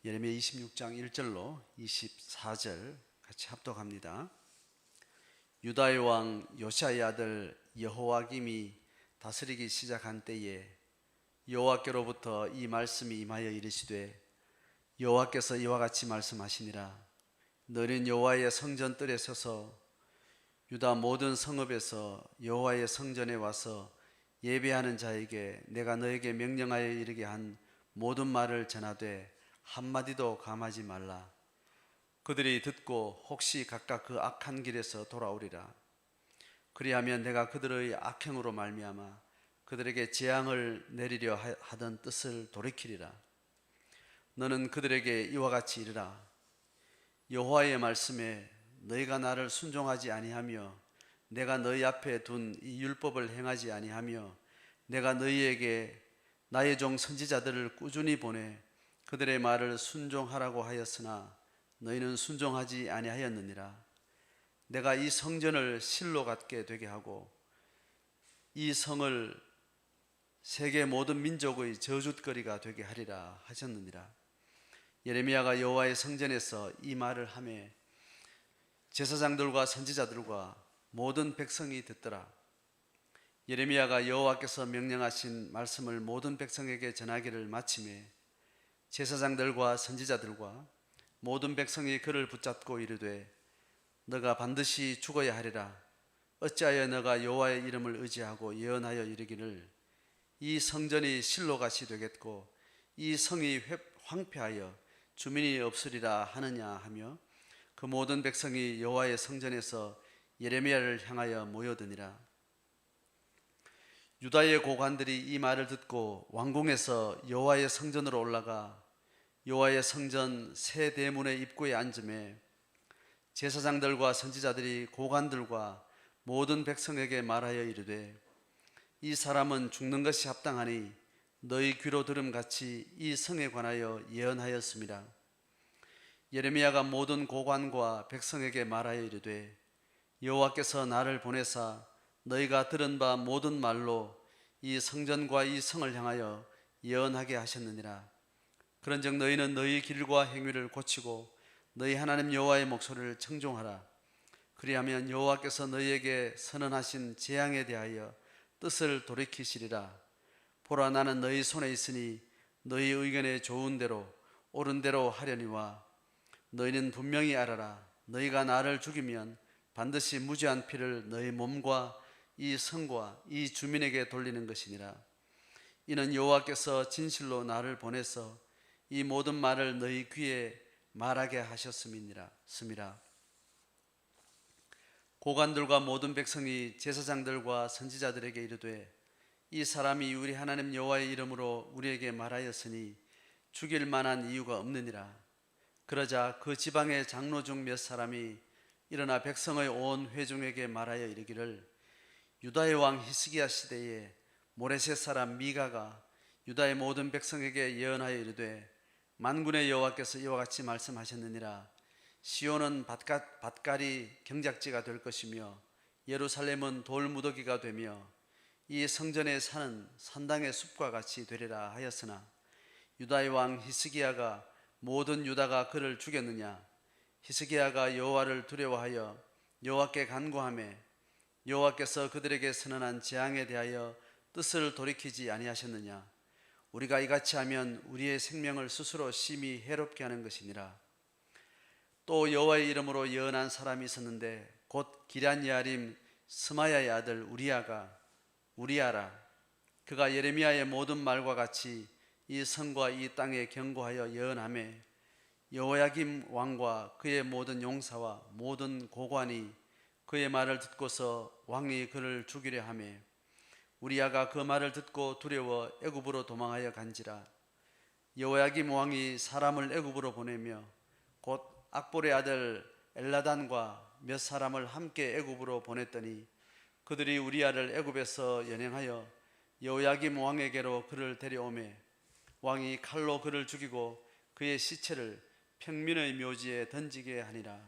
예레미야 26장 1절로 24절 같이 합독합니다. 유다의 왕 요시야의 아들 여호와김이 다스리기 시작한 때에 여호와께로부터 이 말씀이 임하여 이르시되, 여호와께서 이와 같이 말씀하시니라. 너는 여호와의 성전 뜰에 서서 유다 모든 성읍에서 여호와의 성전에 와서 예배하는 자에게 내가 너에게 명령하여 이르게 한 모든 말을 전하되 한마디도 감하지 말라. 그들이 듣고 혹시 각각 그 악한 길에서 돌아오리라. 그리하면 내가 그들의 악행으로 말미암아 그들에게 재앙을 내리려 하던 뜻을 돌이키리라. 너는 그들에게 이와 같이 이르라. 여호와의 말씀에 너희가 나를 순종하지 아니하며 내가 너희 앞에 둔 이 율법을 행하지 아니하며 내가 너희에게 나의 종 선지자들을 꾸준히 보내 그들의 말을 순종하라고 하였으나 너희는 순종하지 아니하였느니라. 내가 이 성전을 실로 갖게 되게 하고 이 성을 세계 모든 민족의 저주거리가 되게 하리라 하셨느니라. 예레미야가 여호와의 성전에서 이 말을 하매 제사장들과 선지자들과 모든 백성이 듣더라. 예레미야가 여호와께서 명령하신 말씀을 모든 백성에게 전하기를 마치매 제사장들과 선지자들과 모든 백성이 그를 붙잡고 이르되, 너가 반드시 죽어야 하리라. 어찌하여 너가 여호와의 이름을 의지하고 예언하여 이르기를 이 성전이 실로갓이 되겠고 이 성이 황폐하여 주민이 없으리라 하느냐 하며 그 모든 백성이 여호와의 성전에서 예레미야를 향하여 모여드니라. 유다의 고관들이 이 말을 듣고 왕궁에서 여호와의 성전으로 올라가 여호와의 성전 새 대문의 입구에 앉음에 제사장들과 선지자들이 고관들과 모든 백성에게 말하여 이르되, 이 사람은 죽는 것이 합당하니 너희 귀로 들음같이 이 성에 관하여 예언하였습니다. 예레미야가 모든 고관과 백성에게 말하여 이르되, 여호와께서 나를 보내사 너희가 들은 바 모든 말로 이 성전과 이 성을 향하여 예언하게 하셨느니라. 그런즉 너희는 너희 길과 행위를 고치고 너희 하나님 여호와의 목소리를 청종하라. 그리하면 여호와께서 너희에게 선언하신 재앙에 대하여 뜻을 돌이키시리라. 보라, 나는 너희 손에 있으니 너희 의견에 좋은 대로 옳은 대로 하려니와 너희는 분명히 알아라. 너희가 나를 죽이면 반드시 무죄한 피를 너희 몸과 이 성과 이 주민에게 돌리는 것이니라. 이는 여호와께서 진실로 나를 보내서 이 모든 말을 너희 귀에 말하게 하셨음이니라. 고관들과 모든 백성이 제사장들과 선지자들에게 이르되, 이 사람이 우리 하나님 여호와의 이름으로 우리에게 말하였으니 죽일 만한 이유가 없느니라. 그러자 그 지방의 장로 중 몇 사람이 일어나 백성의 온 회중에게 말하여 이르기를, 유다의 왕 히스기야 시대에 모레셋 사람 미가가 유다의 모든 백성에게 예언하여 이르되, 만군의 여호와께서 이와 같이 말씀하셨느니라. 시온은 밭갈이 경작지가 될 것이며 예루살렘은 돌무더기가 되며 이 성전의 산은 산당의 숲과 같이 되리라 하였으나 유다의 왕 히스기야가 모든 유다가 그를 죽였느냐? 히스기야가 여호와를 두려워하여 여호와께 간구하매 여호와께서 그들에게 선언한 재앙에 대하여 뜻을 돌이키지 아니하셨느냐? 우리가 이같이 하면 우리의 생명을 스스로 심히 해롭게 하는 것이니라. 또 여호와의 이름으로 예언한 사람이 있었는데 곧 기럇야림 스마야의 아들 우리야라. 그가 예레미야의 모든 말과 같이 이 성과 이 땅에 경고하여 예언하매 여호야김 왕과 그의 모든 용사와 모든 고관이 그의 말을 듣고서 왕이 그를 죽이려 하매 우리야가 그 말을 듣고 두려워 애굽으로 도망하여 간지라. 여호야김 왕이 사람을 애굽으로 보내며 곧 악볼의 아들 엘라단과 몇 사람을 함께 애굽으로 보냈더니 그들이 우리야를 애굽에서 연행하여 여호야김 왕에게로 그를 데려오매 왕이 칼로 그를 죽이고 그의 시체를 평민의 묘지에 던지게 하니라.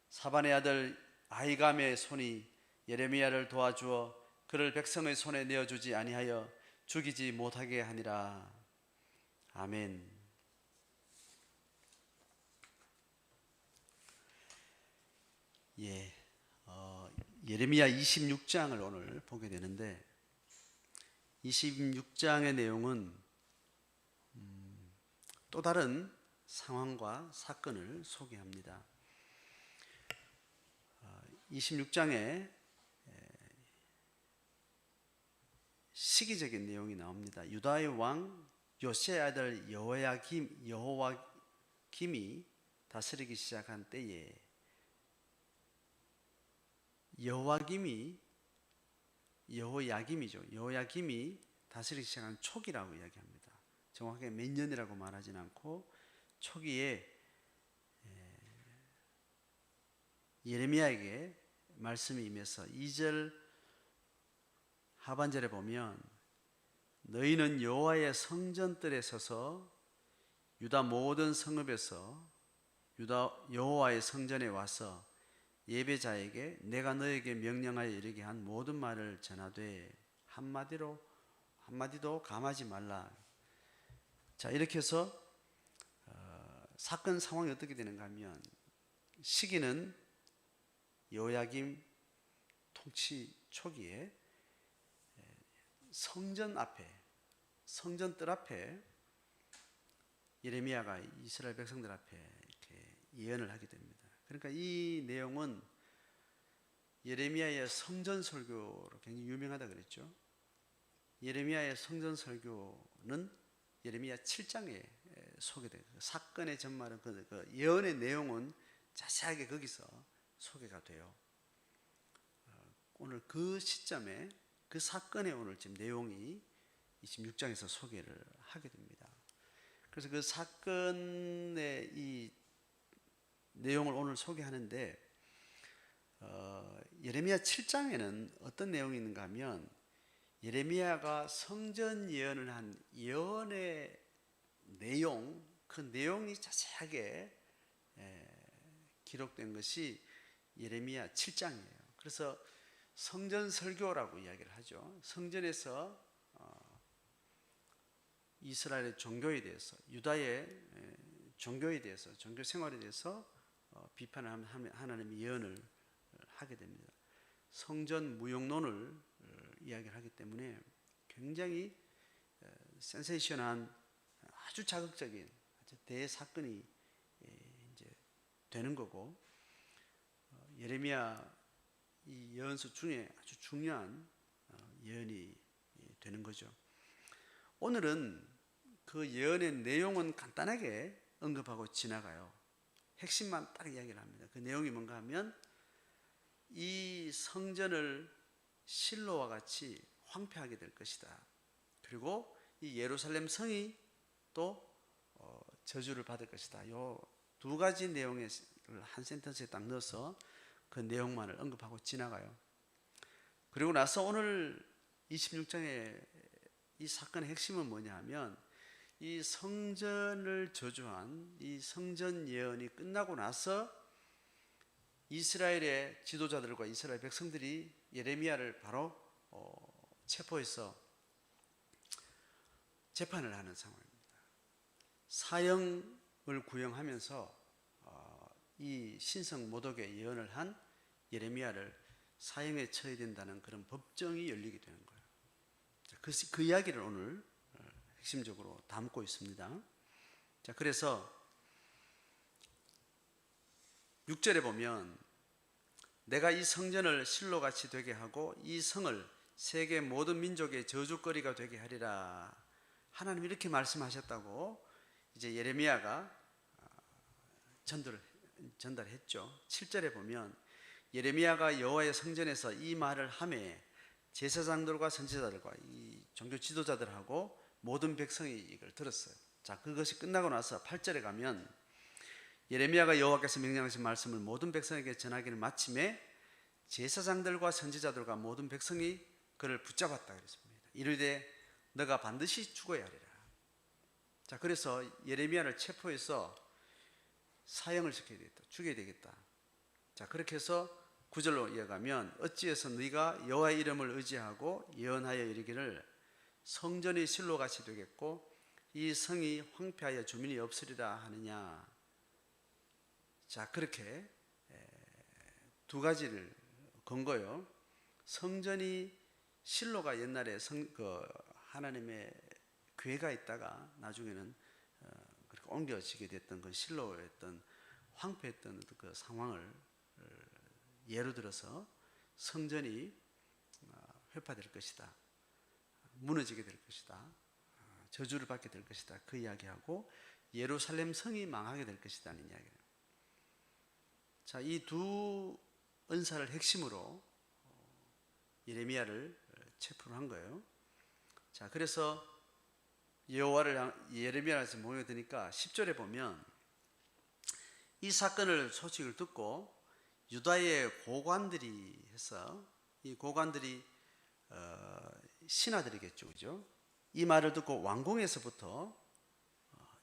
사반의 아들 아히감의 손이 예레미야를 도와주어 그를 백성의 손에 내어주지 아니하여 죽이지 못하게 하니라. 아멘. 예레미야 26장을 오늘 보게 되는데 26장의 내용은 또 다른 상황과 사건을 소개합니다. 26장에 시기적인 내용이 나옵니다. 유다의 왕 요시아의 아들 여호와김이 다스리기 시작한 때에 여호야김이 다스리기 시작한 초기라고 이야기합니다. 정확하게 몇 년이라고 말하진 않고 초기에 예레미야에게 말씀이 임해서 2절 하반절에 보면 너희는 여호와의 성전뜰에 서서 유다 모든 성읍에서 여호와의 성전에 와서 예배자에게 내가 너에게 명령하여 이르게 한 모든 말을 전하되 한마디도 감하지 말라. 자, 이렇게 해서 사건 상황이 어떻게 되는가 하면 시기는 여호야김 통치 초기에 성전뜰 앞에 예레미야가 이스라엘 백성들 앞에 이렇게 예언을 하게 됩니다. 그러니까 이 내용은 예레미야의 성전 설교로 굉장히 유명하다 그랬죠. 예레미야의 성전 설교는 예레미야 7장에 소개돼요. 사건의 전말은 그 예언의 내용은 자세하게 거기서 소개가 돼요. 오늘 그 시점에 그 사건의 오늘 지금 내용이 26장에서 소개를 하게 됩니다. 그래서 그 사건의 이 내용을 오늘 소개하는데 예레미야 7장에는 어떤 내용이 있는가 하면 예레미야가 성전 예언을 한 예언의 내용, 그 내용이 자세하게 기록된 것이 예레미야 7장이에요. 그래서 성전 설교라고 이야기를 하죠. 성전에서 이스라엘의 종교에 대해서, 유다의 종교에 대해서, 종교 생활에 대해서 비판을 하면 하나님이 예언을 하게 됩니다. 성전 무용론을 이야기를 하기 때문에 굉장히 센세이션한 아주 자극적인 아주 대사건이 이제 되는 거고, 예레미야 이 예언서 중에 아주 중요한 예언이 되는 거죠. 오늘은 그 예언의 내용은 간단하게 언급하고 지나가요. 핵심만 딱 이야기를 합니다. 그 내용이 뭔가 하면 이 성전을 실로와 같이 황폐하게 될 것이다. 그리고 이 예루살렘 성이 또 저주를 받을 것이다. 이 두 가지 내용을 한 센텐스에 딱 넣어서 그 내용만을 언급하고 지나가요. 그리고 나서 오늘 26장의 이 사건의 핵심은 뭐냐 하면 이 성전을 저주한 이 성전 예언이 끝나고 나서 이스라엘의 지도자들과 이스라엘 백성들이 예레미야를 바로 체포해서 재판을 하는 상황입니다. 사형을 구형하면서 이 신성 모독의 예언을 한 예레미야를 사형에 처해야 된다는 그런 법정이 열리게 되는 거예요. 그 이야기를 오늘 핵심적으로 담고 있습니다. 자, 그래서 6절에 보면 내가 이 성전을 실로같이 되게 하고 이 성을 세계 모든 민족의 저주거리가 되게 하리라. 하나님 이렇게 말씀하셨다고 이제 예레미야가 전달했죠. 7절에 보면 예레미야가 여호와의 성전에서 이 말을 하매 제사장들과 선지자들과 이 종교 지도자들하고 모든 백성이 이걸 들었어요. 자, 그것이 끝나고 나서 8절에 가면 예레미야가 여호와께서 명령하신 말씀을 모든 백성에게 전하기를 마침에 제사장들과 선지자들과 모든 백성이 그를 붙잡았다 그랬습니다. 이르되 너가 반드시 죽어야 하리라. 자, 그래서 예레미야를 체포해서 사형을 시켜야 되겠다. 죽여야 되겠다. 자, 그렇게 해서 9절로 이어가면 어찌해서 네가 여호와의 이름을 의지하고 예언하여 이르기를 성전이 실로같이 되겠고 이 성이 황폐하여 주민이 없으리라 하느냐. 자, 그렇게 두 가지를 근거요. 성전이 실로가 옛날에 하나님의 교회가 있다가 나중에는 그렇게 옮겨지게 됐던 그 실로였던 황폐했던 그 상황을 예로 들어서 성전이 회파될 것이다, 무너지게 될 것이다, 저주를 받게 될 것이다, 그 이야기하고 예루살렘 성이 망하게 될 것이다는 이야기예요. 자, 이 두 은사를 핵심으로 예레미야를 체포를 한 거예요. 자, 그래서 예레미야에서 모여드니까 10절에 보면 이 사건을 소식을 듣고 유다의 고관들이 해서, 이 고관들이 신하들이겠죠, 그죠? 이 말을 듣고 왕궁에서부터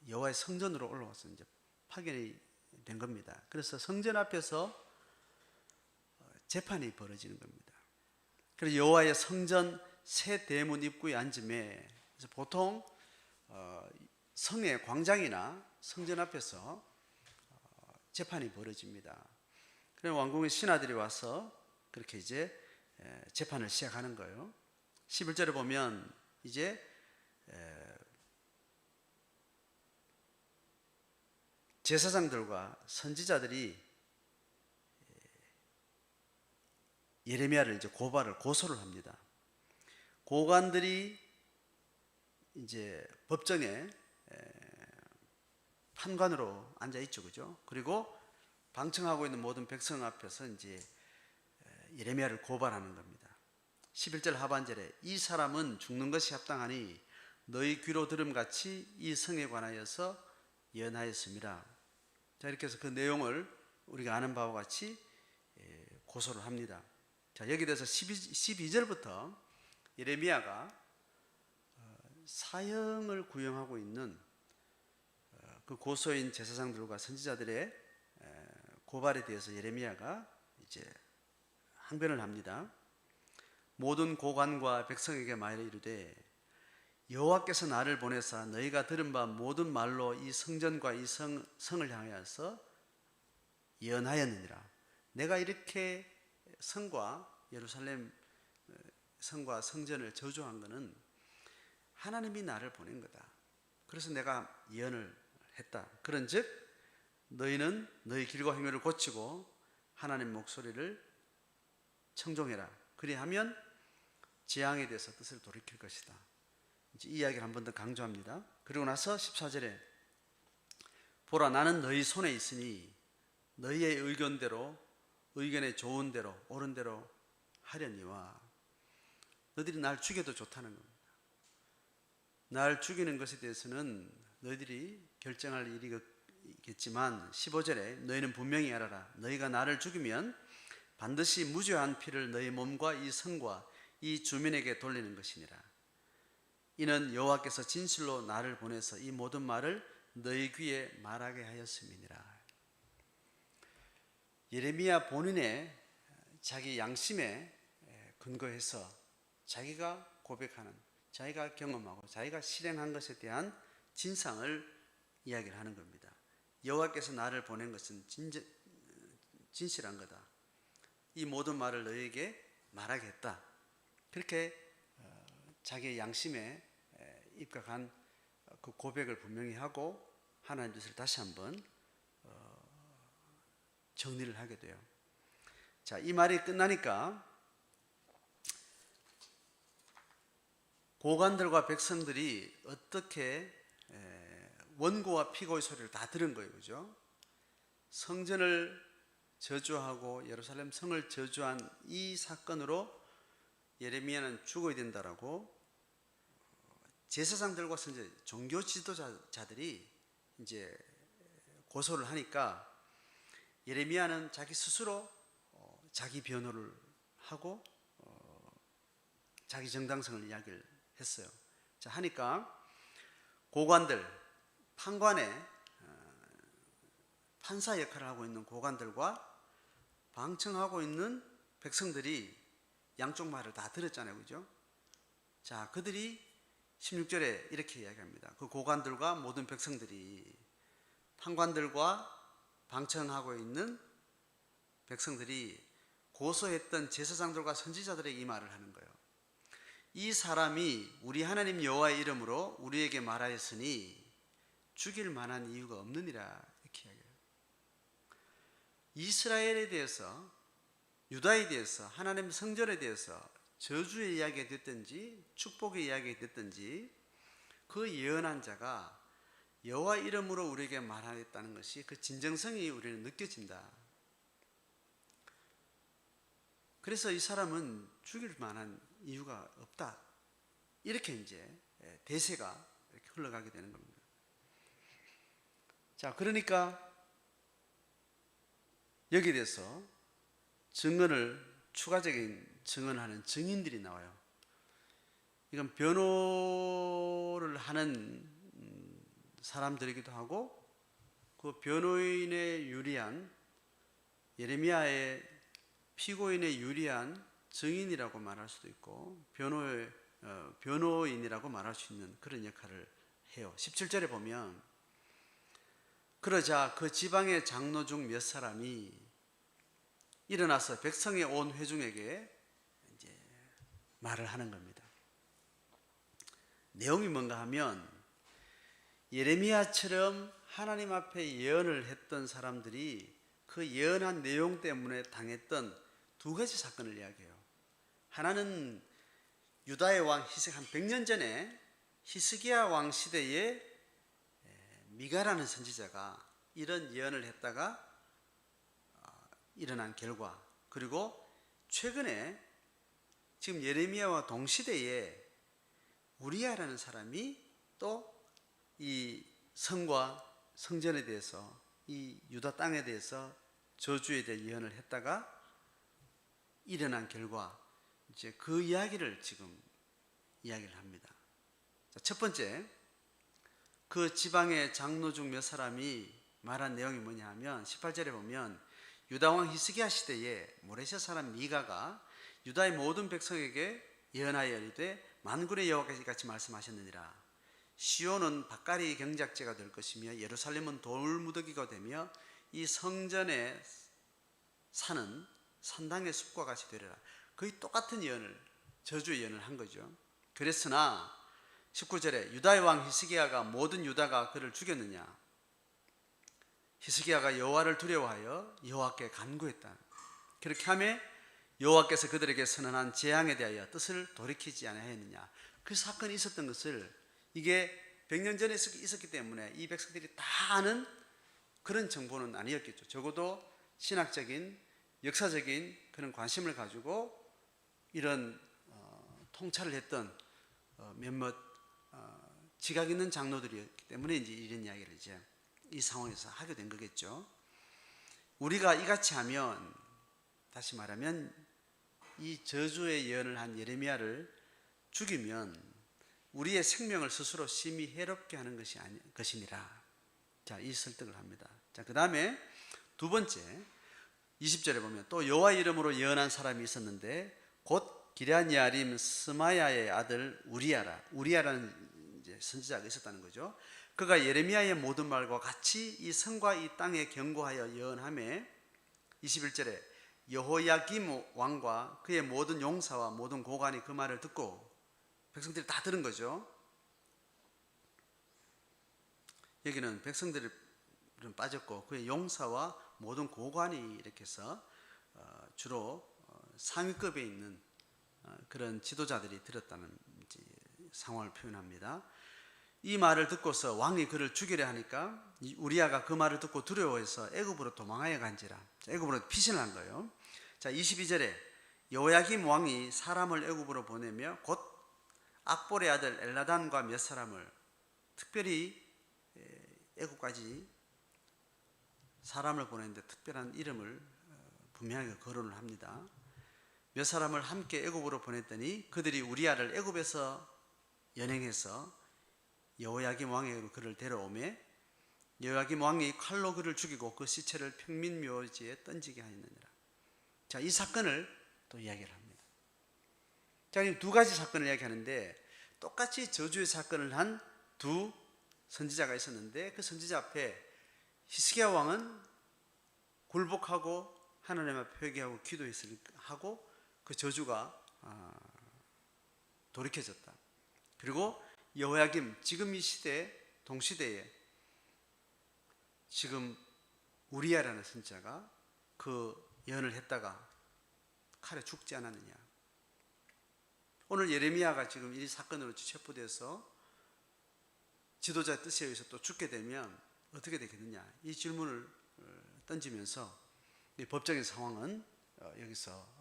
여호와의 성전으로 올라와서 이제 파견이 된 겁니다. 그래서 성전 앞에서 재판이 벌어지는 겁니다. 그래서 여호와의 성전 새 대문 입구에 앉음에, 그래서 보통 성의 광장이나 성전 앞에서 재판이 벌어집니다. 그래서 왕궁의 신하들이 와서 그렇게 이제 재판을 시작하는 거예요. 11절에 보면 이제 제사장들과 선지자들이 예레미야를 이제 고소를 합니다. 고관들이 이제 법정에 판관으로 앉아 있죠, 그죠? 그리고 방청하고 있는 모든 백성 앞에서 이제 예레미야를 고발하는 겁니다. 11절 하반절에 이 사람은 죽는 것이 합당하니 너희 귀로 들음같이 이 성에 관하여서 예언하였습니다. 자, 이렇게 해서 그 내용을 우리가 아는 바와 같이 고소를 합니다. 자, 여기 대해서 12절부터 예레미야가 사형을 구형하고 있는 그 고소인 제사장들과 선지자들의 고발에 대해서 예레미야가 이제 항변을 합니다. 모든 고관과 백성에게 말하여 이르되 여호와께서 나를 보내사 너희가 들은 바 모든 말로 이 성전과 이 성을 향하여서 예언하였느니라. 내가 이렇게 성과 예루살렘 성과 성전을 저주한 것은 하나님이 나를 보낸 거다. 그래서 내가 예언을 했다. 그런즉 너희는 너희 길과 행위를 고치고 하나님 목소리를 청종해라. 그리하면 재앙에 대해서 뜻을 돌이킬 것이다. 이제 이 이야기를 한 번 더 강조합니다. 그리고 나서 14절에 보라, 나는 너희 손에 있으니 너희의 의견대로, 의견에 좋은 대로, 옳은 대로 하려니와. 너희들이 날 죽여도 좋다는 겁니다. 날 죽이는 것에 대해서는 너희들이 결정할 일이겠지만 15절에 너희는 분명히 알아라. 너희가 나를 죽이면 반드시 무죄한 피를 너희 몸과 이 성과 이 주민에게 돌리는 것이니라. 이는 여호와께서 진실로 나를 보내서 이 모든 말을 너희 귀에 말하게 하였음이니라. 예레미야 본인의 자기 양심에 근거해서 자기가 고백하는, 자기가 경험하고 자기가 실행한 것에 대한 진상을 이야기를 하는 겁니다. 여호와께서 나를 보낸 것은 진실한 거다. 이 모든 말을 너희에게 말하겠다. 그렇게 자기의 양심에 입각한 그 고백을 분명히 하고 하나님 뜻을 다시 한번 정리를 하게 돼요. 자, 이 말이 끝나니까 고관들과 백성들이 어떻게 원고와 피고의 소리를 다 들은 거예요, 그죠? 성전을 저주하고 예루살렘 성을 저주한 이 사건으로 예레미야는 죽어야 된다라고 제사장들과 선지, 종교 지도자들이 이제 고소를 하니까 예레미야는 자기 스스로 자기 변호를 하고 자기 정당성을 이야기를 했어요. 자, 하니까 고관들, 판관의 판사 역할을 하고 있는 고관들과 방청하고 있는 백성들이 양쪽 말을 다 들었잖아요, 그죠? 자, 그들이 16절에 이렇게 이야기합니다. 그 고관들과 모든 백성들이, 판관들과 방청하고 있는 백성들이 고소했던 제사장들과 선지자들에게 이 말을 하는 거예요. 이 사람이 우리 하나님 여호와의 이름으로 우리에게 말하였으니 죽일 만한 이유가 없느니라, 이렇게 이야기해요. 이스라엘에 대해서, 유다에 대해서, 하나님 성전에 대해서 저주의 이야기가 됐든지 축복의 이야기가 됐든지 그 예언한 자가 여호와 이름으로 우리에게 말하였다는 것이 그 진정성이 우리는 느껴진다. 그래서 이 사람은 죽일 만한 이유가 없다. 이렇게 이제 대세가 이렇게 흘러가게 되는 겁니다. 자, 그러니까 여기에 대해서 추가적인 증언하는 증인들이 나와요. 이건 변호를 하는 사람들이기도 하고, 그 변호인의 유리한, 예레미야의 피고인의 유리한 증인이라고 말할 수도 있고, 변호인이라고 말할 수 있는 그런 역할을 해요. 17절에 보면, 그러자 그 지방의 장로 중 몇 사람이 일어나서 백성의 온 회중에게 이제 말을 하는 겁니다. 내용이 뭔가 하면, 예레미야처럼 하나님 앞에 예언을 했던 사람들이 그 예언한 내용 때문에 당했던 두 가지 사건을 이야기해요. 하나는 유다의 왕 히스기야, 한 100년 전에 히스기야 왕 시대에 미가라는 선지자가 이런 예언을 했다가 일어난 결과, 그리고 최근에 지금 예레미야와 동시대에 우리야라는 사람이 또 이 성과 성전에 대해서, 이 유다 땅에 대해서 저주에 대해 예언을 했다가 일어난 결과, 이제 그 이야기를 지금 이야기를 합니다. 자, 첫 번째, 그 지방의 장로 중 몇 사람이 말한 내용이 뭐냐 하면 18절에 보면, 유다왕 히스기야 시대에 모레셋 사람 미가가 유다의 모든 백성에게 예언하여 이르되, 만군의 여호와께서 이같이 말씀하셨느니라. 시온은 밭갈이 경작지가 될 것이며 예루살렘은 돌무더기가 되며 이 성전의 산은 산당의 숲과 같이 되리라. 거의 똑같은 예언을, 저주의 예언을 한 거죠. 그랬으나 19절에 유다의 왕 히스기야가 모든 유다가 그를 죽였느냐? 히스기야가 여호와를 두려워하여 여호와께 간구했다. 그렇게 하며 여호와께서 그들에게 선언한 재앙에 대하여 뜻을 돌이키지 아니하였느냐? 그 사건이 있었던 것을, 이게 100년 전에 있었기 때문에 이 백성들이 다 아는 그런 정보는 아니었겠죠. 적어도 신학적인, 역사적인 그런 관심을 가지고 이런 통찰을 했던 몇몇 지각 있는 장로들이었기 때문에 이제 이런 이야기를 이제 이 상황에서 하게 된 거겠죠. 우리가 이같이 하면, 다시 말하면 이 저주의 예언을 한 예레미야를 죽이면 우리의 생명을 스스로 심히 해롭게 하는 것이니라. 자, 이 설득을 합니다. 자, 그 다음에 두 번째, 20절에 보면 또 여호와 이름으로 예언한 사람이 있었는데 곧 기럇야림 스마야의 아들 우리야라는 이제 선지자가 있었다는 거죠. 그가 예레미야의 모든 말과 같이 이 성과 이 땅에 경고하여 예언하며, 21절에 여호야김 왕과 그의 모든 용사와 모든 고관이 그 말을 듣고, 백성들이 다 들은 거죠. 여기는 백성들은 빠졌고 그의 용사와 모든 고관이 이렇게 해서 주로 상위급에 있는 그런 지도자들이 들었다는 상황을 표현합니다. 이 말을 듣고서 왕이 그를 죽이려 하니까 우리야가 그 말을 듣고 두려워해서 애굽으로 도망하여 간지라. 애굽으로 피신을 한 거예요. 자, 22절에 여호야김 왕이 사람을 애굽으로 보내며 곧 악볼의 아들 엘나단과 몇 사람을, 특별히 애굽까지 사람을 보내는데 특별한 이름을 분명하게 거론을 합니다. 몇 사람을 함께 애굽으로 보냈더니 그들이 우리야를 애굽에서 연행해서 여호야김 왕에게로 그를 데려오매 여호야김 왕이 칼로 그를 죽이고 그 시체를 평민묘지에 던지게 하였느니라. 자, 이 사건을 또 이야기를 합니다. 자, 두 가지 사건을 이야기하는데 똑같이 저주의 사건을 한 두 선지자가 있었는데, 그 선지자 앞에 히스기야 왕은 굴복하고 하나님 앞에 회개하고 기도하고 그 저주가 돌이켜졌다. 그리고 여호야김, 지금 이 시대 동시대에 지금 우리야라는 선지자가 그 예언을 했다가 칼에 죽지 않았느냐. 오늘 예레미야가 지금 이 사건으로 체포돼서 지도자의 뜻에 의해서 또 죽게 되면 어떻게 되겠느냐, 이 질문을 던지면서 이 법적인 상황은 여기서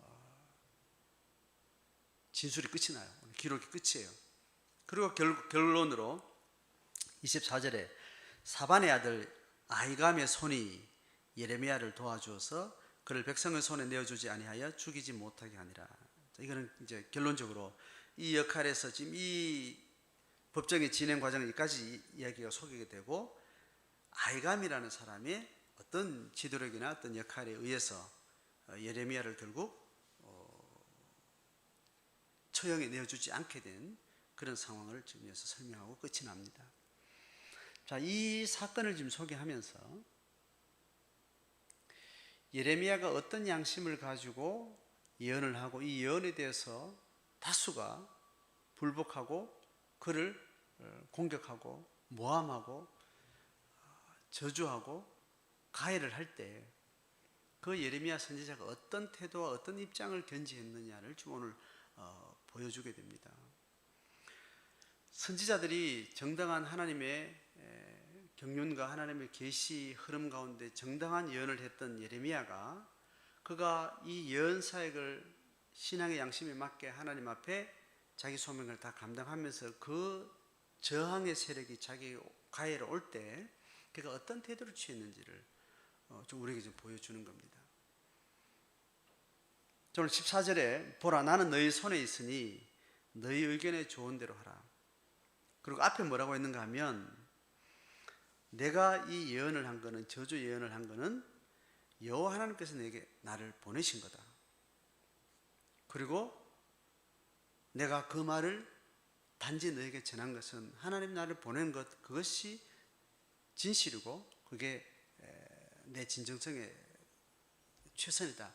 진술이 끝이 나요. 기록이 끝이에요. 그리고 결론으로 24절에 사반의 아들 아히감의 손이 예레미야를 도와주어서 그를 백성의 손에 내어주지 아니하여 죽이지 못하게 하니라. 이거는 이제 결론적으로 이 역할에서 지금 이 법정의 진행 과정까지 이야기가 소개가 되고, 아히감이라는 사람의 어떤 지도력이나 어떤 역할에 의해서 예레미야를 결국 처형에 내어주지 않게 된 그런 상황을 지금 여기서 설명하고 끝이 납니다. 자, 이 사건을 지금 소개하면서 예레미야가 어떤 양심을 가지고 예언을 하고 이 예언에 대해서 다수가 불복하고 그를 공격하고 모함하고 저주하고 가해를 할 때 그 예레미야 선지자가 어떤 태도와 어떤 입장을 견지했느냐를 좀 오늘 보여주게 됩니다. 선지자들이 정당한 하나님의 경륜과 하나님의 계시 흐름 가운데 정당한 예언을 했던 예레미야가, 그가 이 예언 사역을 신앙의 양심에 맞게 하나님 앞에 자기 소명을 다 감당하면서 그 저항의 세력이 자기 가해로 올 때 그가 어떤 태도를 취했는지를 좀 우리에게 좀 보여주는 겁니다. 오늘 14절에 보라, 나는 너희 손에 있으니 너희 의견에 좋은 대로 하라. 그리고 앞에 뭐라고 했는가 하면, 내가 이 예언을 한 거는, 저주 예언을 한 거는 여호와 하나님께서 내게 나를 보내신 거다. 그리고 내가 그 말을 단지 너에게 전한 것은 하나님 나를 보낸 것, 그것이 진실이고 그게 내 진정성의 최선이다.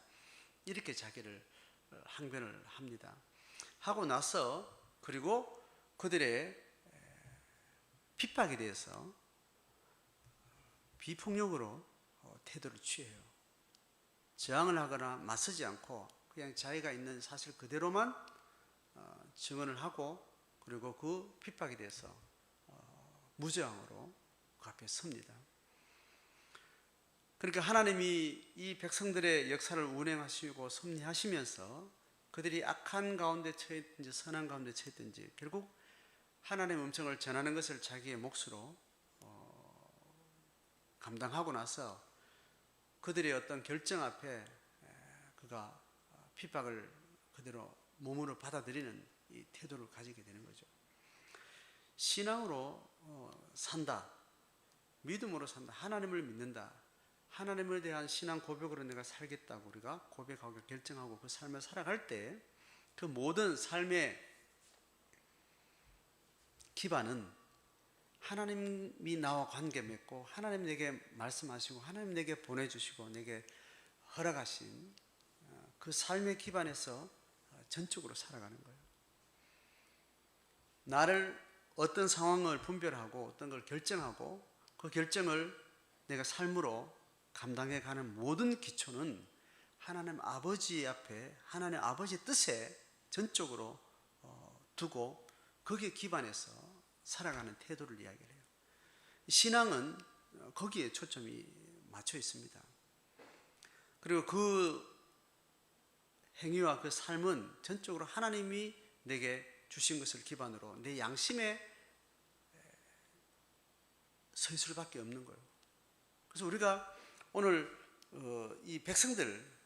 이렇게 자기를 항변을 합니다. 하고 나서 그리고 그들의 핍박에 대해서 비폭력으로 태도를 취해요. 저항을 하거나 맞서지 않고 그냥 자기가 있는 사실 그대로만 증언을 하고, 그리고 그 핍박에 대해서 무저항으로 그 앞에 섭니다. 그러니까 하나님이 이 백성들의 역사를 운행하시고 섭리하시면서 그들이 악한 가운데 처했든지 선한 가운데 처했든지 결국 하나님의 음성을 전하는 것을 자기의 몫으로 감당하고 나서 그들의 어떤 결정 앞에 그가 핍박을 그대로 몸으로 받아들이는 이 태도를 가지게 되는 거죠. 신앙으로 산다, 믿음으로 산다, 하나님을 믿는다, 하나님에 대한 신앙 고백으로 내가 살겠다고 우리가 고백하고 결정하고 그 삶을 살아갈 때 그 모든 삶의 기반은 하나님이 나와 관계 맺고 하나님 내게 말씀하시고 하나님 내게 보내주시고 내게 허락하신 그 삶의 기반에서 전적으로 살아가는 거예요. 나를 어떤 상황을 분별하고 어떤 걸 결정하고 그 결정을 내가 삶으로 감당해가는 모든 기초는 하나님 아버지 앞에 하나님 아버지의 뜻에 전적으로 두고 거기에 기반해서 살아가는 태도를 이야기를 해요. 신앙은 거기에 초점이 맞춰 있습니다. 그리고 그 행위와 그 삶은 전적으로 하나님이 내게 주신 것을 기반으로 내 양심에 서 있을 수밖에 없는 거예요. 그래서 우리가 오늘 이 백성들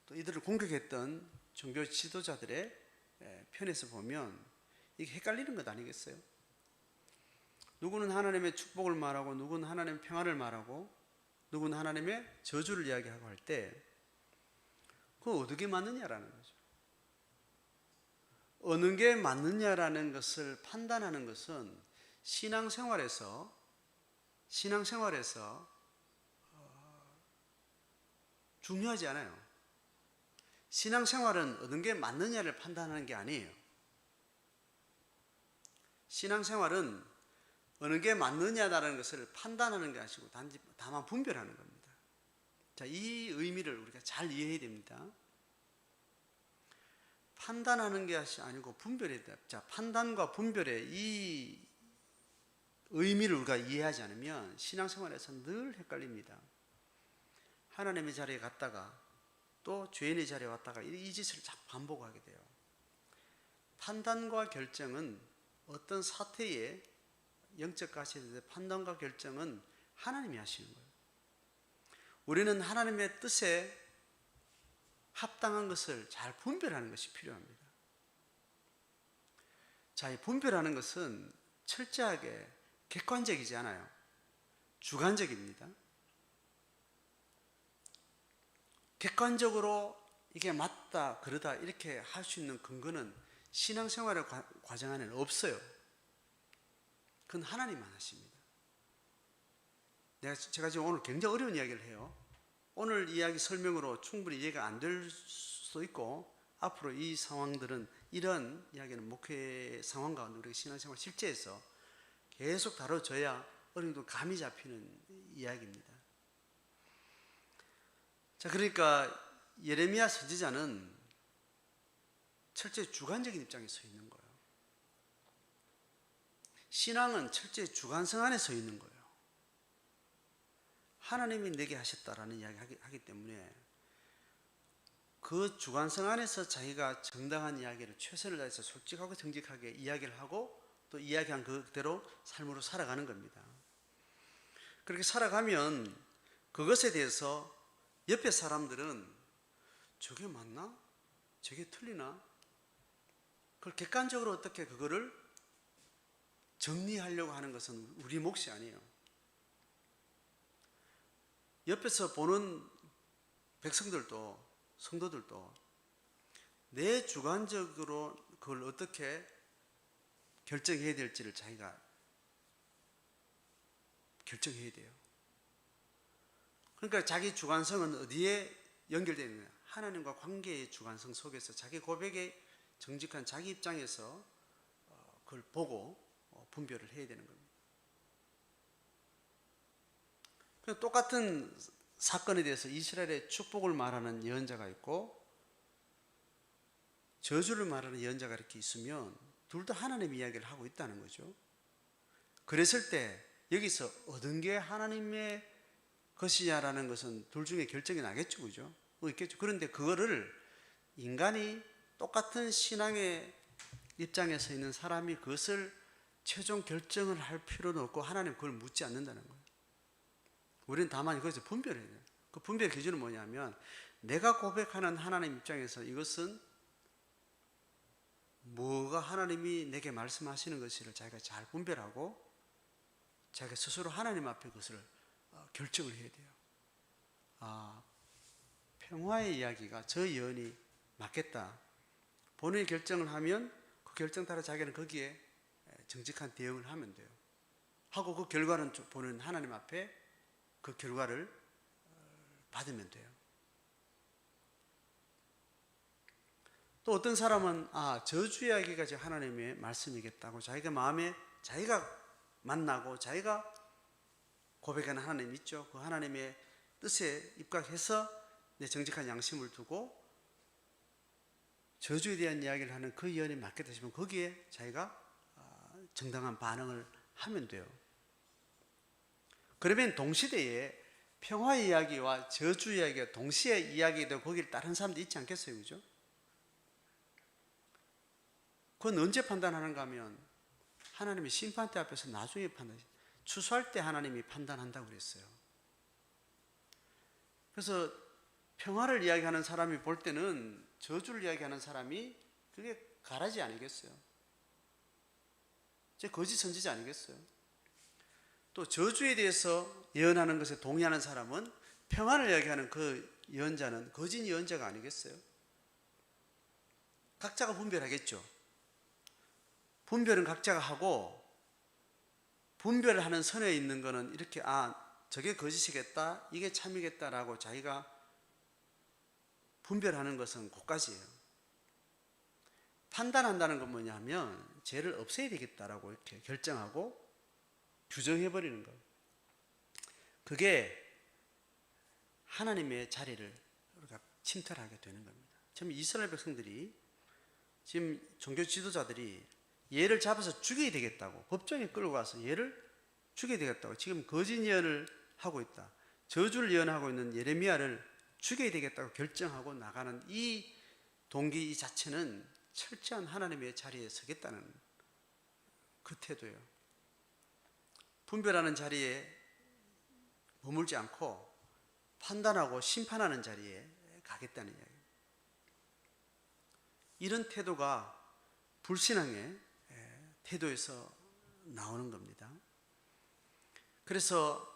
또 이들을 공격했던 종교 지도자들의 편에서 보면 이게 헷갈리는 것 아니겠어요? 누구는 하나님의 축복을 말하고 누구는 하나님의 평안을 말하고 누구는 하나님의 저주를 이야기하고 할 때 그거 어떻게 맞느냐라는 거죠. 어느 게 맞느냐라는 것을 판단하는 것은 신앙생활에서 중요하지 않아요. 신앙생활은 어느 게 맞느냐를 판단하는 게 아니에요. 신앙생활은 어느 게 맞느냐라는 것을 판단하는 게 아니고 다만 분별하는 겁니다. 자, 이 의미를 우리가 잘 이해해야 됩니다. 판단하는 게 아니고 분별해야 돼요. 자, 판단과 분별의 이 의미를 우리가 이해하지 않으면 신앙생활에서 늘 헷갈립니다. 하나님의 자리에 갔다가 또 죄인의 자리에 왔다가 이 짓을 자꾸 반복하게 돼요. 판단과 결정은 어떤 사태에 영적 가치에 판단과 결정은 하나님이 하시는 거예요. 우리는 하나님의 뜻에 합당한 것을 잘 분별하는 것이 필요합니다. 자, 이 분별하는 것은 철저하게 객관적이지 않아요. 주관적입니다. 객관적으로 이게 맞다, 그러다 이렇게 할 수 있는 근거는 신앙생활의 과정 안에는 없어요. 그건 하나님만 하십니다. 제가 지금 오늘 굉장히 어려운 이야기를 해요. 오늘 이야기 설명으로 충분히 이해가 안 될 수도 있고, 앞으로 이 상황들은, 이런 이야기는 목회 상황 가운데 우리가 신앙생활 실제에서 계속 다뤄져야 어느 정도 감이 잡히는 이야기입니다. 자, 그러니까 예레미야 선지자는 철저히 주관적인 입장에 서 있는 거예요. 신앙은 철저히 주관성 안에 서 있는 거예요. 하나님이 내게 하셨다라는 이야기 하기 때문에 그 주관성 안에서 자기가 정당한 이야기를 최선을 다해서 솔직하고 정직하게 이야기를 하고 또 이야기한 그대로 삶으로 살아가는 겁니다. 그렇게 살아가면 그것에 대해서 옆에 사람들은 저게 맞나? 저게 틀리나? 그걸 객관적으로 어떻게 그거를 정리하려고 하는 것은 우리 몫이 아니에요. 옆에서 보는 백성들도, 성도들도 내 주관적으로 그걸 어떻게 결정해야 될지를 자기가 결정해야 돼요. 그러니까 자기 주관성은 어디에 연결되어 있느냐? 하나님과 관계의 주관성 속에서 자기 고백의 정직한 자기 입장에서 그걸 보고 분별을 해야 되는 겁니다. 똑같은 사건에 대해서 이스라엘의 축복을 말하는 예언자가 있고 저주를 말하는 예언자가 이렇게 있으면 둘 다 하나님의 이야기를 하고 있다는 거죠. 그랬을 때 여기서 얻은 게 하나님의 것이냐라는 것은 둘 중에 결정이 나겠죠, 그죠? 있겠죠. 그런데 그거를 인간이 똑같은 신앙의 입장에 서 있는 사람이 그것을 최종 결정을 할 필요는 없고 하나님 그걸 묻지 않는다는 거예요. 우리는 다만 이것을 분별해야 돼요. 그 분별 기준은 뭐냐면 내가 고백하는 하나님 입장에서 이것은 뭐가 하나님이 내게 말씀하시는 것을 자기가 잘 분별하고 자기가 스스로 하나님 앞에 그것을 결정을 해야 돼요. 평화의 이야기가 저 예언이 맞겠다. 본인이 결정을 하면 그 결정 따라 자기는 거기에 정직한 대응을 하면 돼요. 하고 그 결과는 보는 하나님 앞에 그 결과를 받으면 돼요. 또 어떤 사람은 저주 이야기가 하나님의 말씀이겠다고 자기가 마음에 자기가 만나고 자기가 고백하는 하나님 있죠. 그 하나님의 뜻에 입각해서 내 정직한 양심을 두고 저주에 대한 이야기를 하는 그 예언이 맞겠다 싶으면 거기에 자기가 정당한 반응을 하면 돼요. 그러면 동시대에 평화 이야기와 저주 이야기가 동시에 이야기되고 거기를 다른 사람도 있지 않겠어요, 그죠? 그건 언제 판단하는가 하면 하나님의 심판대 앞에서 나중에 추수할 때 하나님이 판단한다고 그랬어요. 그래서 평화를 이야기하는 사람이 볼 때는 저주를 이야기하는 사람이 그게 가라지 아니겠어요? 제 거짓 선지자 아니겠어요? 또 저주에 대해서 예언하는 것에 동의하는 사람은 평안을 이야기하는 그 예언자는 거짓 예언자가 아니겠어요? 각자가 분별하겠죠. 분별은 각자가 하고 분별을 하는 선에 있는 거는 이렇게 저게 거짓이겠다, 이게 참이겠다라고 자기가 분별하는 것은 그까지예요. 판단한다는 건 뭐냐면 죄를 없애야 되겠다라고 이렇게 결정하고 규정해버리는 거예요. 그게 하나님의 자리를 우리가 침탈하게 되는 겁니다. 지금 이스라엘 백성들이, 지금 종교 지도자들이 얘를 잡아서 죽여야 되겠다고, 법정에 끌고 가서 얘를 죽여야 되겠다고 지금 거짓 예언을 하고 있다. 저주를 예언하고 있는 예레미야를 죽여야 되겠다고 결정하고 나가는 이 동기 이 자체는 철저한 하나님의 자리에 서겠다는 그 태도예요. 분별하는 자리에 머물지 않고 판단하고 심판하는 자리에 가겠다는 이야기예요. 이런 태도가 불신앙의 태도에서 나오는 겁니다. 그래서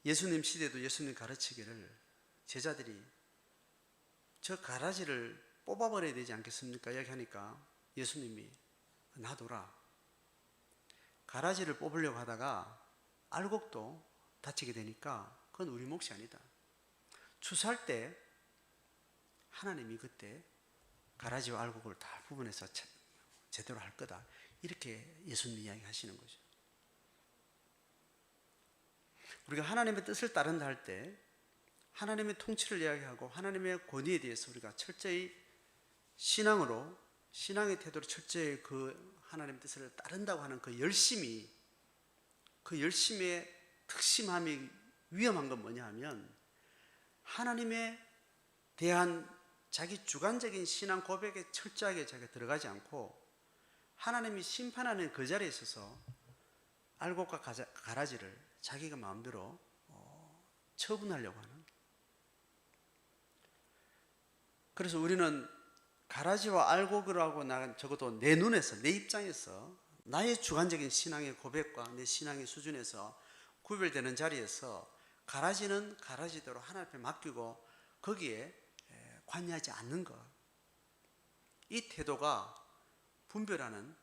예수님 시대도 예수님 가르치기를 제자들이 저 가라지를 뽑아버려야 되지 않겠습니까? 이야기하니까 예수님이 놔둬라. 가라지를 뽑으려고 하다가 알곡도 다치게 되니까 그건 우리 몫이 아니다. 추수할 때 하나님이 그때 가라지와 알곡을 다 구분해서 제대로 할 거다. 이렇게 예수님이 이야기하시는 거죠. 우리가 하나님의 뜻을 따른다 할 때 하나님의 통치를 이야기하고 하나님의 권위에 대해서 우리가 철저히 신앙으로, 신앙의 태도로 철저히 그 하나님의 뜻을 따른다고 하는 그 열심이, 그 열심의 특심함이 위험한 건 뭐냐 하면 하나님에 대한 자기 주관적인 신앙 고백에 철저하게 자기가 들어가지 않고 하나님이 심판하는 그 자리에 있어서 알곡과 가라지를 자기가 마음대로 처분하려고 하는. 그래서 우리는 가라지와 알곡이라고 나간 적어도 내 눈에서, 내 입장에서 나의 주관적인 신앙의 고백과 내 신앙의 수준에서 구별되는 자리에서 가라지는 가라지대로 하나님 앞에 맡기고 거기에 관여하지 않는 것. 이 태도가 분별하는,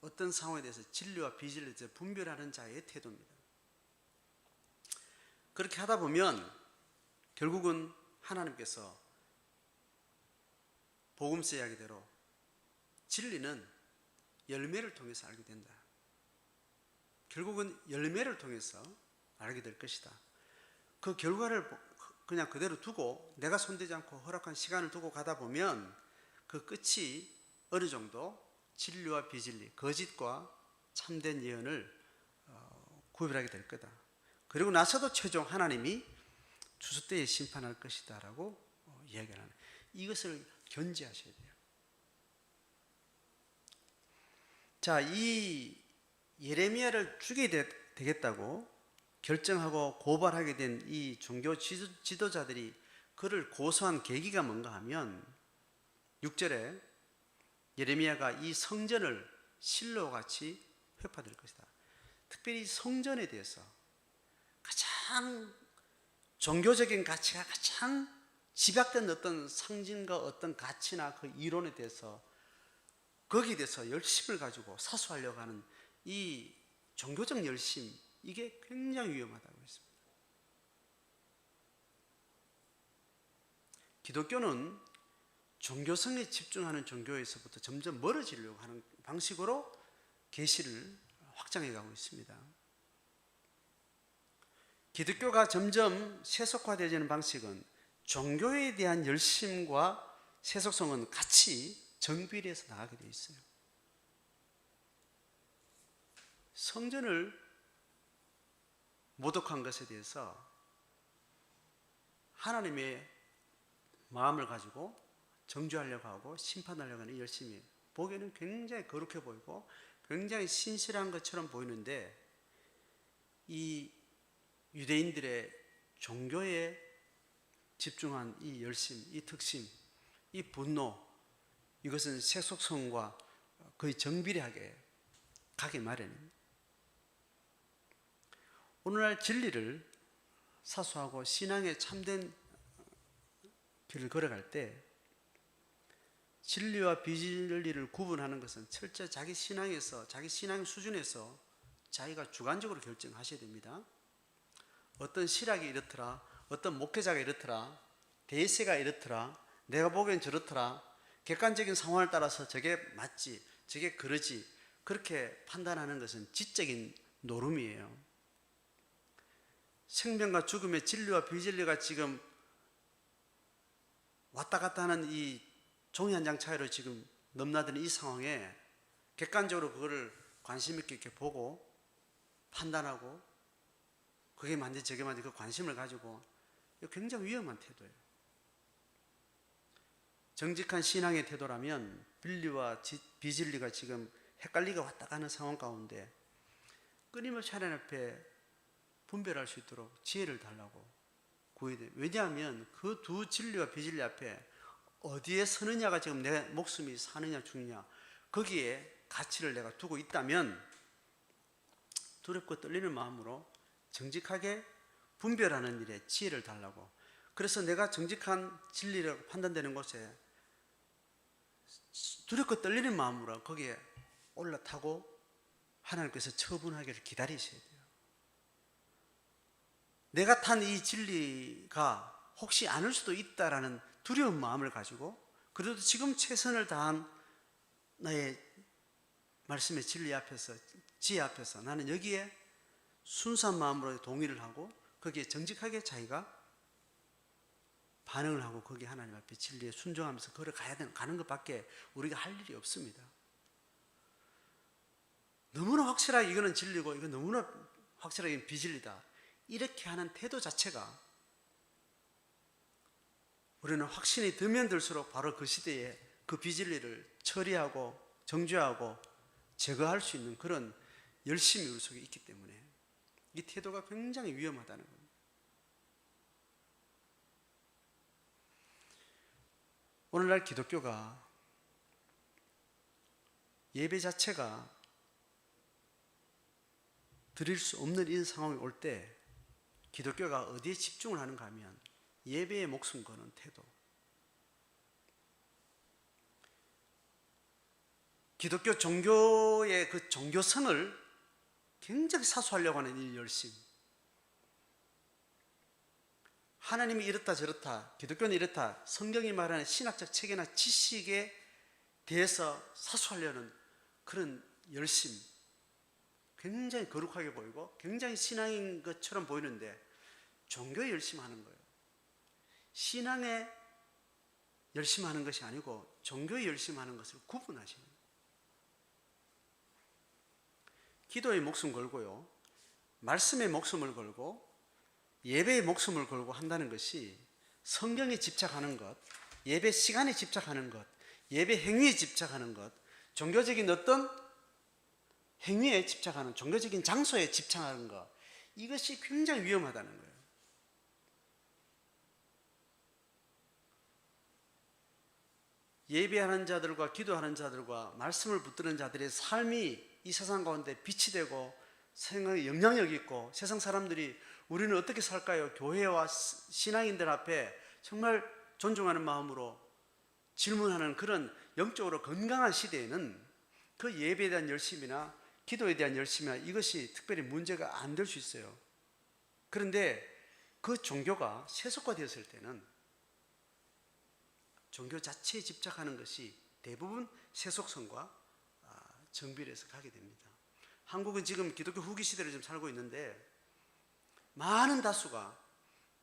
어떤 상황에 대해서 진리와 비진리에 대해서 분별하는 자의 태도입니다. 그렇게 하다 보면 결국은 하나님께서 복음서 이야기대로 진리는 열매를 통해서 알게 된다. 결국은 열매를 통해서 알게 될 것이다. 그 결과를 그냥 그대로 두고 내가 손대지 않고 허락한 시간을 두고 가다 보면 그 끝이 어느 정도 진리와 비진리, 거짓과 참된 예언을 구별하게 될 거다. 그리고 나서도 최종 하나님이 추수 때에 심판할 것이다 라고 이야기를 하는, 이것을 견지하셔야 돼요. 자, 이 예레미야를 죽여야 되겠다고 결정하고 고발하게 된 이 종교 지도자들이 그를 고소한 계기가 뭔가 하면 6절에 예레미야가 이 성전을 실로와 같이 회파될 것이다. 특별히 성전에 대해서 가장 종교적인 가치가 가장 집약된 어떤 상징과 어떤 가치나 그 이론에 대해서 거기에 대해서 열심을 가지고 사수하려고 하는 이 종교적 열심, 이게 굉장히 위험하다고 했습니다. 기독교는 종교성에 집중하는 종교에서부터 점점 멀어지려고 하는 방식으로 계시를 확장해 가고 있습니다. 기독교가 점점 세속화되어지는 방식은 종교에 대한 열심과 세속성은 같이 정비례해서 나가게 되어 있어요. 성전을 모독한 것에 대해서 하나님의 마음을 가지고 정죄하려고 하고 심판하려고 하는 열심이 보기에는 굉장히 거룩해 보이고 굉장히 신실한 것처럼 보이는데, 이 유대인들의 종교에 집중한 이 열심, 이 특심, 이 분노, 이것은 세속성과 거의 정비례하게 가기 마련입니다. 오늘날 진리를 사수하고 신앙의 참된 길을 걸어갈 때 진리와 비진리를 구분하는 것은 철저히 자기 신앙에서, 자기 신앙 수준에서 자기가 주관적으로 결정하셔야 됩니다. 어떤 신학이 이렇더라, 어떤 목회자가 이렇더라, 대세가 이렇더라, 내가 보기엔 저렇더라, 객관적인 상황을 따라서 저게 맞지, 저게 그러지, 그렇게 판단하는 것은 지적인 노름이에요. 생명과 죽음의 진리와 비진리가 지금 왔다 갔다 하는 이 종이 한 장 차이로 지금 넘나드는 이 상황에 객관적으로 그거를 관심 있게 이렇게 보고 판단하고 그게 맞는지 저게 맞는지 그 관심을 가지고, 이거 굉장히 위험한 태도예요. 정직한 신앙의 태도라면 진리와 비진리가 지금 헷갈리게 왔다 가는 상황 가운데 끊임없이 하나님 앞에 분별할 수 있도록 지혜를 달라고 구해야 돼요. 왜냐하면 그 두 진리와 비진리 앞에 어디에 서느냐가 지금 내 목숨이 사느냐 죽느냐, 거기에 가치를 내가 두고 있다면 두렵고 떨리는 마음으로 정직하게 분별하는 일에 지혜를 달라고. 그래서 내가 정직한 진리라고 판단되는 곳에 두렵고 떨리는 마음으로 거기에 올라타고 하나님께서 처분하기를 기다리셔야 돼요. 내가 탄 이 진리가 혹시 아닐 수도 있다라는 두려운 마음을 가지고, 그래도 지금 최선을 다한 나의 말씀의 진리 앞에서, 지혜 앞에서 나는 여기에 순수한 마음으로 동의를 하고 거기에 정직하게 자기가 반응을 하고 거기 하나님 앞에 진리에 순종하면서 가는 것밖에 우리가 할 일이 없습니다. 너무나 확실하게 이거는 진리고 이건 너무나 확실하게 비진리다, 이렇게 하는 태도 자체가 우리는 확신이 들면 들수록 바로 그 시대에 그 비진리를 처리하고 정죄하고 제거할 수 있는 그런 열심이 우리 속에 있기 때문에 이 태도가 굉장히 위험하다는 겁니다. 오늘날 기독교가 예배 자체가 드릴 수 없는 이 상황이 올 때 기독교가 어디에 집중을 하는가 하면 예배에 목숨 거는 태도, 기독교 종교의 그 종교성을 굉장히 사수하려고 하는 이 열심, 하나님이 이렇다 저렇다, 기독교는 이렇다, 성경이 말하는 신학적 체계나 지식에 대해서 사수하려는 그런 열심, 굉장히 거룩하게 보이고 굉장히 신앙인 것처럼 보이는데 종교에 열심하는 거예요. 신앙에 열심하는 것이 아니고 종교에 열심하는 것을 구분하시는 거예요. 기도에 목숨 걸고요, 말씀에 목숨을 걸고 예배에 목숨을 걸고 한다는 것이 성경에 집착하는 것, 예배 시간에 집착하는 것, 예배 행위에 집착하는 것, 종교적인 어떤 행위에 집착하는, 종교적인 장소에 집착하는 것, 이것이 굉장히 위험하다는 거예요. 예배하는 자들과 기도하는 자들과 말씀을 붙드는 자들의 삶이 이 세상 가운데 빛이 되고 생각에 영향력이 있고, 세상 사람들이 우리는 어떻게 살까요? 교회와 신앙인들 앞에 정말 존중하는 마음으로 질문하는 그런 영적으로 건강한 시대에는 그 예배에 대한 열심이나 기도에 대한 열심이나 이것이 특별히 문제가 안 될 수 있어요. 그런데 그 종교가 세속화되었을 때는 종교 자체에 집착하는 것이 대부분 세속성과 정비례해서 가게 됩니다. 한국은 지금 기독교 후기 시대를 좀 살고 있는데 많은 다수가,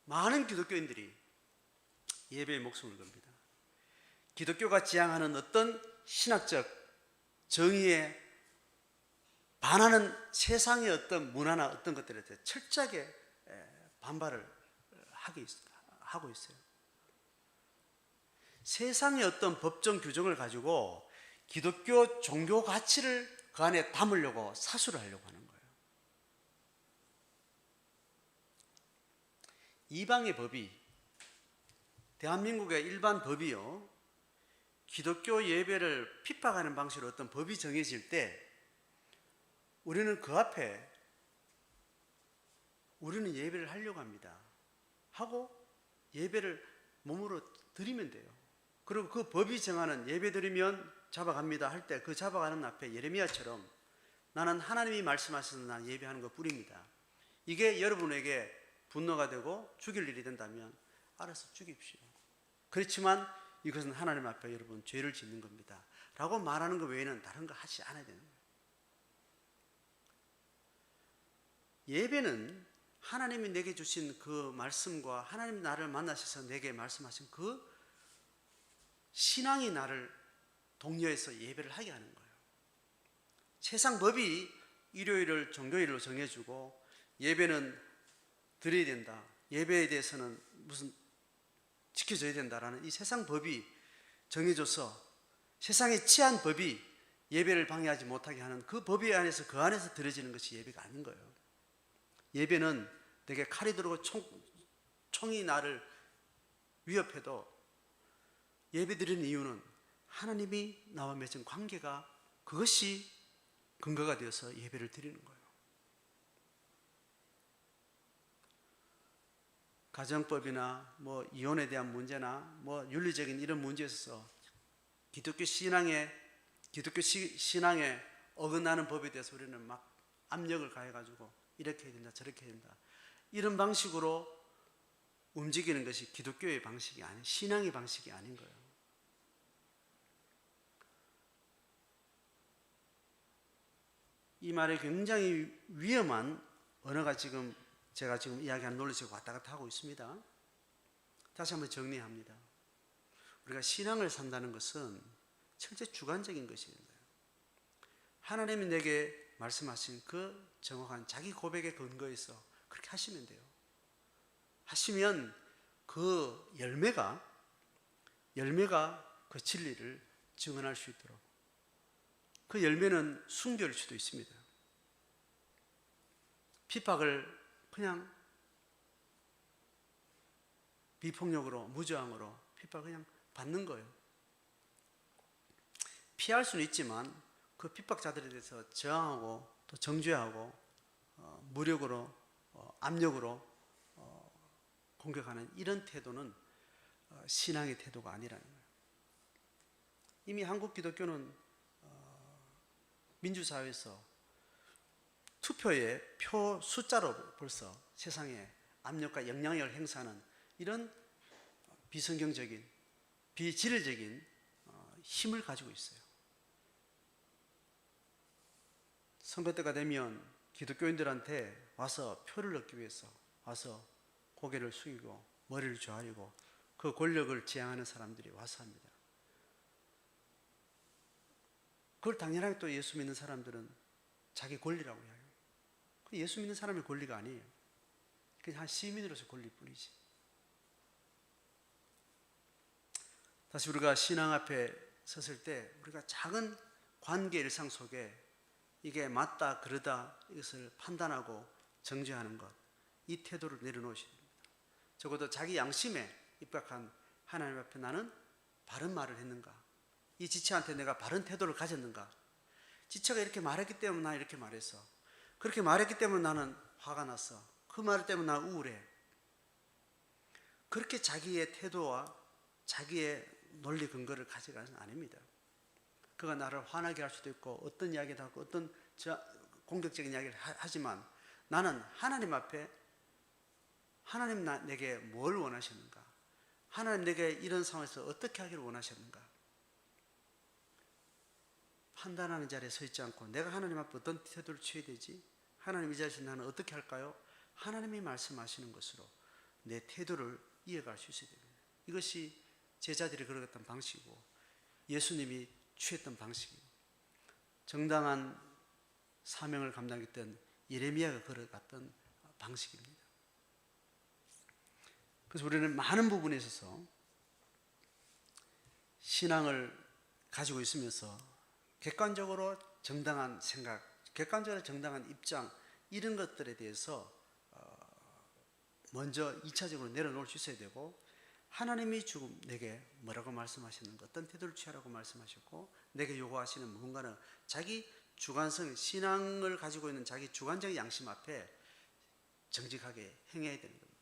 많은 기독교인들이 예배에 목숨을 겁니다. 기독교가 지향하는 어떤 신학적 정의에 반하는 세상의 어떤 문화나 어떤 것들에 대해 철저하게 반발을 하고 있어요. 세상의 어떤 법정 규정을 가지고 기독교 종교 가치를 그 안에 담으려고 사수를 하려고 하는 거예요. 이방의 법이, 대한민국의 일반 법이요, 기독교 예배를 핍박하는 방식으로 어떤 법이 정해질 때 우리는 그 앞에 우리는 예배를 하려고 합니다 하고 예배를 몸으로 드리면 돼요. 그리고 그 법이 정하는 예배 드리면 잡아갑니다 할 때 그 잡아가는 앞에 예레미야처럼 나는 하나님이 말씀하셔서 난 예배하는 것 뿐입니다, 이게 여러분에게 분노가 되고 죽일 일이 된다면 알아서 죽입시오. 그렇지만 이것은 하나님 앞에 여러분 죄를 짓는 겁니다 라고 말하는 것 외에는 다른 거 하지 않아야 되는 거예요. 예배는 하나님이 내게 주신 그 말씀과 하나님 나를 만나셔서 내게 말씀하신 그 신앙이 나를 독려해서 예배를 하게 하는 거예요. 세상 법이 일요일을 종교일로 정해주고 예배는 드려야 된다, 예배에 대해서는 무슨 지켜져야 된다라는 이 세상 법이 정해져서 세상에 취한 법이 예배를 방해하지 못하게 하는 그 법에 안에서 그 안에서 드려지는 것이 예배가 아닌 거예요. 예배는 내게 칼이 들어오고 총이 나를 위협해도 예배 드리는 이유는 하나님이 나와 맺은 관계가 그것이 근거가 되어서 예배를 드리는 거예요. 가정법이나 뭐 이혼에 대한 문제나 뭐 윤리적인 이런 문제에 있어서 기독교 신앙에 어긋나는 법에 대해서 우리는 막 압력을 가해가지고 이렇게 해야 된다 저렇게 해야 된다 이런 방식으로 움직이는 것이 기독교의 방식이 아닌 신앙의 방식이 아닌 거예요. 이 말에 굉장히 위험한 언어가 제가 지금 이야기한 논리적으로 왔다 갔다 하고 있습니다. 다시 한번 정리합니다. 우리가 신앙을 산다는 것은 철저 주관적인 것인 거예요. 하나님이 내게 말씀하신 그 정확한 자기 고백의 근거에서 그렇게 하시면 돼요. 하시면 그 열매가 그 진리를 증언할 수 있도록, 그 열매는 순교일 수도 있습니다. 핍박을 그냥 비폭력으로 무저항으로 핍박을 그냥 받는 거예요. 피할 수는 있지만 그 핍박자들에 대해서 저항하고 또 정죄하고 무력으로 압력으로 공격하는 이런 태도는 신앙의 태도가 아니라는 거예요. 이미 한국 기독교는 민주사회에서 투표의 표 숫자로 벌써 세상에 압력과 영향력을 행사하는 이런 비성경적인 비진리적인 힘을 가지고 있어요. 선거 때가 되면 기독교인들한테 와서 표를 얻기 위해서 와서 고개를 숙이고 머리를 조아리고 그 권력을 지향하는 사람들이 와서 합니다. 그걸 당연하게 또 예수 믿는 사람들은 자기 권리라고 해요. 그 예수 믿는 사람의 권리가 아니에요. 그냥 한 시민으로서 권리일 뿐이지. 다시 우리가 신앙 앞에 섰을 때 우리가 작은 관계 일상 속에 이게 맞다 그러다 이것을 판단하고 정죄하는 것, 이 태도를 내려놓으셔야 됩니다. 적어도 자기 양심에 입각한 하나님 앞에 나는 바른 말을 했는가, 이 지체한테 내가 바른 태도를 가졌는가, 지체가 이렇게 말했기 때문에 나 이렇게 말했어, 그렇게 말했기 때문에 나는 화가 났어, 그 말 때문에 나 우울해. 그렇게 자기의 태도와 자기의 논리 근거를 가져가는 건 아닙니다. 그가 나를 화나게 할 수도 있고 어떤 이야기도 하고 어떤 공격적인 이야기를 하지만 나는 하나님 앞에 하나님 내게 뭘 원하셨는가, 하나님 내게 이런 상황에서 어떻게 하기를 원하셨는가 판단하는 자리에 서 있지 않고 내가 하나님 앞에 어떤 태도를 취해야 되지, 하나님 이 자리에서 나는 어떻게 할까요? 하나님이 말씀하시는 것으로 내 태도를 이어갈 수 있어야 됩니다. 이것이 제자들이 걸어갔던 방식이고 예수님이 취했던 방식이고 정당한 사명을 감당했던 예레미야가 걸어갔던 방식입니다. 그래서 우리는 많은 부분에 있어서 신앙을 가지고 있으면서 객관적으로 정당한 생각, 객관적으로 정당한 입장, 이런 것들에 대해서 먼저 2차적으로 내려놓을 수 있어야 되고, 하나님이 지금 내게 뭐라고 말씀하시는가, 어떤 태도를 취하라고 말씀하셨고 내게 요구하시는 무언가는 자기 주관성, 신앙을 가지고 있는 자기 주관적인 양심 앞에 정직하게 행해야 되는 겁니다.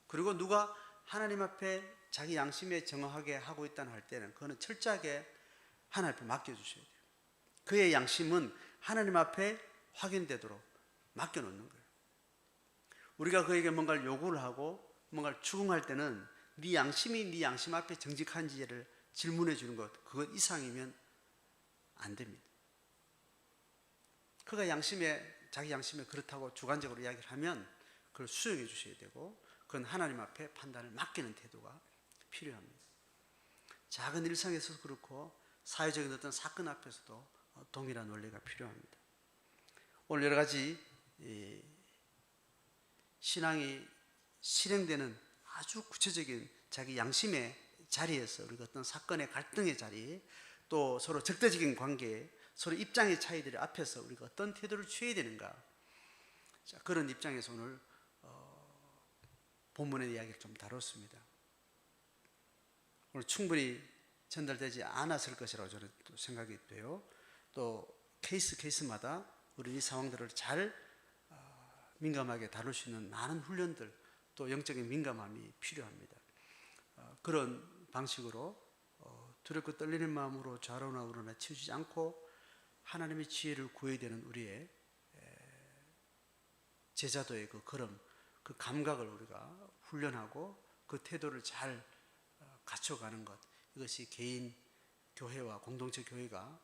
그리고 누가 하나님 앞에 자기 양심에 정확하게 하고 있다는 할 때는 그거는 철저하게 하나님 앞에 맡겨주셔야 돼요. 그의 양심은 하나님 앞에 확인되도록 맡겨놓는 거예요. 우리가 그에게 뭔가를 요구를 하고 뭔가를 추궁할 때는 네 양심이 네 양심 앞에 정직한지를 질문해 주는 것, 그것 이상이면 안 됩니다. 그가 자기 양심에 그렇다고 주관적으로 이야기를 하면 그걸 수용해 주셔야 되고, 그건 하나님 앞에 판단을 맡기는 태도가 필요합니다. 작은 일상에서도 그렇고 사회적인 어떤 사건 앞에서도 동일한 원리가 필요합니다. 오늘 여러 가지 신앙이 실행되는 아주 구체적인 자기 양심의 자리에서 우리가 어떤 사건의 갈등의 자리, 또 서로 적대적인 관계, 서로 입장의 차이들 앞에서 우리가 어떤 태도를 취해야 되는가, 자, 그런 입장에서 오늘 본문의 이야기를 좀 다뤘습니다. 오늘 충분히 전달되지 않았을 것이라고 저는 또 생각이 돼요. 또 케이스마다 우리 이 상황들을 잘 민감하게 다룰 수 있는 많은 훈련들, 또 영적인 민감함이 필요합니다. 그런 방식으로 두렵고 떨리는 마음으로 좌로나 우로나 치우치지 않고 하나님의 지혜를 구해야 되는 우리의 제자도의 그 걸음, 그 감각을 우리가 훈련하고 그 태도를 잘 갖춰가는 것, 이것이 개인 교회와 공동체 교회가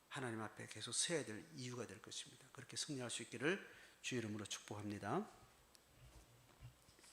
하나님 앞에 계속 서야 될 이유가 될 것입니다. 그렇게 승리할 수 있기를 주의 이름으로 축복합니다.